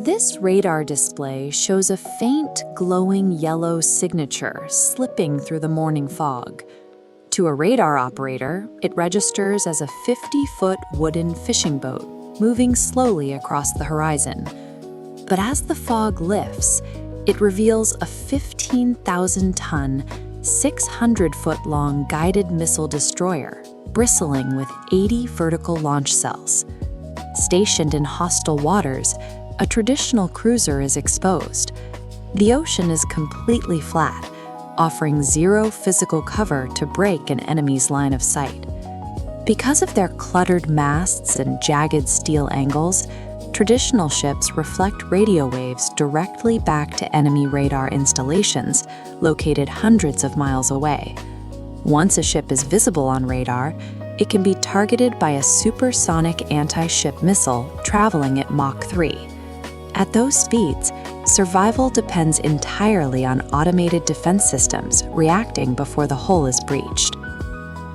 This radar display shows a faint, glowing yellow signature slipping through the morning fog. To a radar operator, it registers as a 50-foot wooden fishing boat moving slowly across the horizon. But as the fog lifts, it reveals a 15,000-ton, 600-foot-long guided missile destroyer bristling with 80 vertical launch cells. Stationed in hostile waters, a traditional cruiser is exposed. The ocean is completely flat, offering zero physical cover to break an enemy's line of sight. Because of their cluttered masts and jagged steel angles, traditional ships reflect radio waves directly back to enemy radar installations located hundreds of miles away. Once a ship is visible on radar, it can be targeted by a supersonic anti-ship missile traveling at Mach 3. At those speeds, survival depends entirely on automated defense systems reacting before the hull is breached.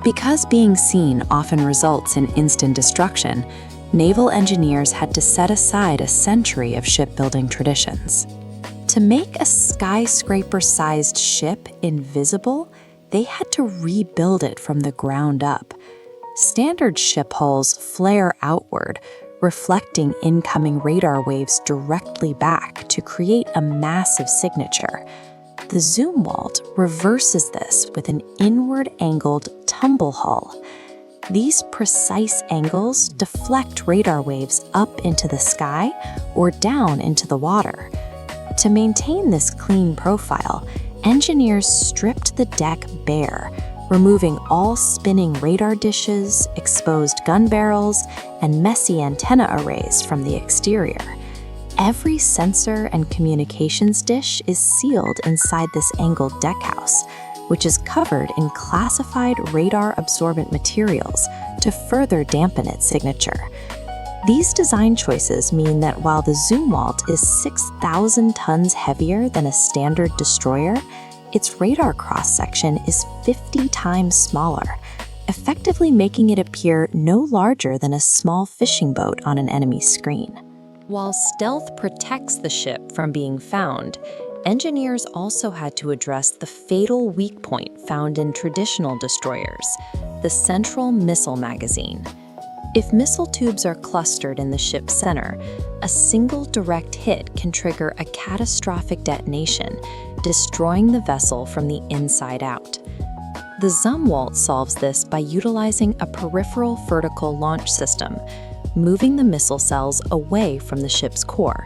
Because being seen often results in instant destruction, naval engineers had to set aside a century of shipbuilding traditions. To make a skyscraper-sized ship invisible, they had to rebuild it from the ground up. Standard ship hulls flare outward, reflecting incoming radar waves directly back to create a massive signature. The Zumwalt reverses this with an inward-angled tumble hull. These precise angles deflect radar waves up into the sky or down into the water. To maintain this clean profile, engineers stripped the deck bare, removing all spinning radar dishes, exposed gun barrels, and messy antenna arrays from the exterior. Every sensor and communications dish is sealed inside this angled deckhouse, which is covered in classified radar-absorbent materials to further dampen its signature. These design choices mean that while the Zumwalt is 6,000 tons heavier than a standard destroyer, its radar cross-section is 50 times smaller, effectively making it appear no larger than a small fishing boat on an enemy screen. While stealth protects the ship from being found, engineers also had to address the fatal weak point found in traditional destroyers, the central missile magazine. If missile tubes are clustered in the ship's center, a single direct hit can trigger a catastrophic detonation, destroying the vessel from the inside out. The Zumwalt solves this by utilizing a peripheral vertical launch system, moving the missile cells away from the ship's core.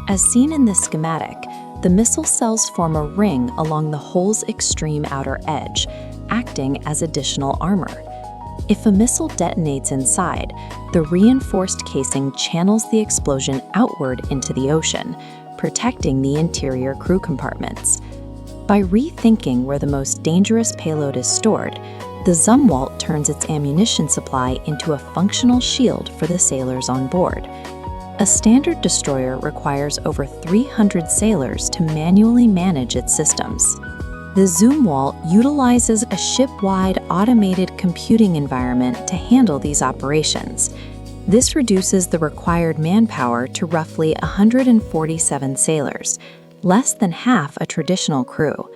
As seen in this schematic, the missile cells form a ring along the hull's extreme outer edge, acting as additional armor. If a missile detonates inside, the reinforced casing channels the explosion outward into the ocean, protecting the interior crew compartments. By rethinking where the most dangerous payload is stored, the Zumwalt turns its ammunition supply into a functional shield for the sailors on board. A standard destroyer requires over 300 sailors to manually manage its systems. The Zumwalt utilizes a ship-wide automated computing environment to handle these operations. This reduces the required manpower to roughly 147 sailors, less than half a traditional crew.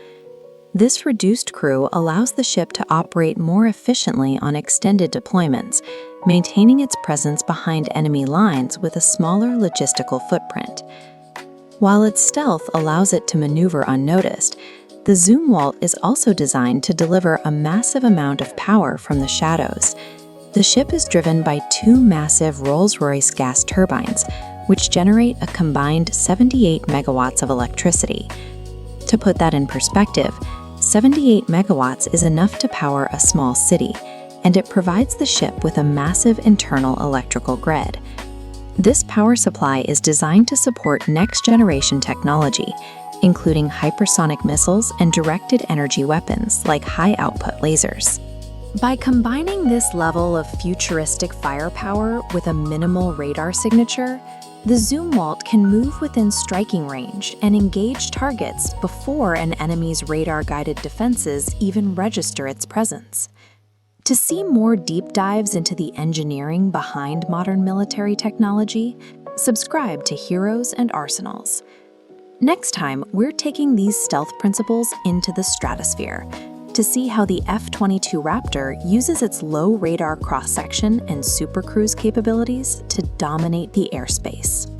This reduced crew allows the ship to operate more efficiently on extended deployments, maintaining its presence behind enemy lines with a smaller logistical footprint. While its stealth allows it to maneuver unnoticed, the Zumwalt is also designed to deliver a massive amount of power from the shadows. The ship is driven by two massive Rolls-Royce gas turbines, which generate a combined 78 megawatts of electricity. To put that in perspective, 78 megawatts is enough to power a small city, and it provides the ship with a massive internal electrical grid. This power supply is designed to support next-generation technology, including hypersonic missiles and directed energy weapons like high-output lasers. By combining this level of futuristic firepower with a minimal radar signature, the Zumwalt can move within striking range and engage targets before an enemy's radar-guided defenses even register its presence. To see more deep dives into the engineering behind modern military technology, subscribe to Heroes and Arsenals. Next time, we're taking these stealth principles into the stratosphere to see how the F-22 Raptor uses its low radar cross-section and supercruise capabilities to dominate the airspace.